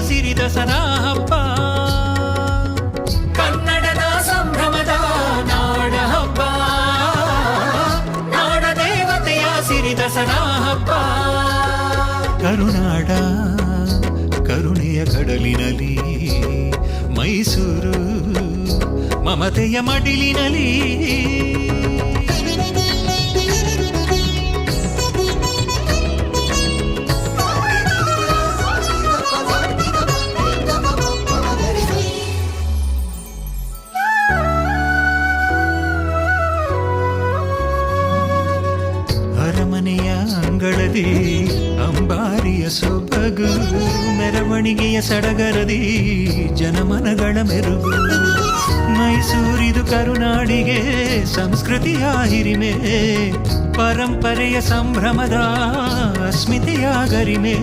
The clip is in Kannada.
ಸಿರಿದಸನ ಹಬ್ಬ, ಕನ್ನಡದ ಸಂಭ್ರಮದ ನಾಡ ಹಬ್ಬ, ನಾಡ ದೇವತೆಯ ಸಿರಿದಸನ ಹಬ್ಬ. ಕರುನಾಡ ಕರುಣೆಯ ಕಡಲಿನಲ್ಲಿ, ಮೈಸೂರು ಮಮತೆಯ ಮಡಿಲಿನಲ್ಲಿ. ಅರಮನೆಯ ಅಂಗಳದಿ ಅಂಬಾರಿಯ ಸೊಬಗು, ಮೆರವಣಿಗೆಯ ಸಡಗರದಿ ಜನಮನಗಳ ಮೆರುಗು. ಮೈಸೂರಿದು ಕರುನಾಡಿಗೆ ಸಂಸ್ಕೃತಿಯ ಹಿರಿಮೆ, ಪರಂಪರೆಯ ಸಂಭ್ರಮದ ಅಸ್ಮಿತೆಯ ಗರಿಮೆ.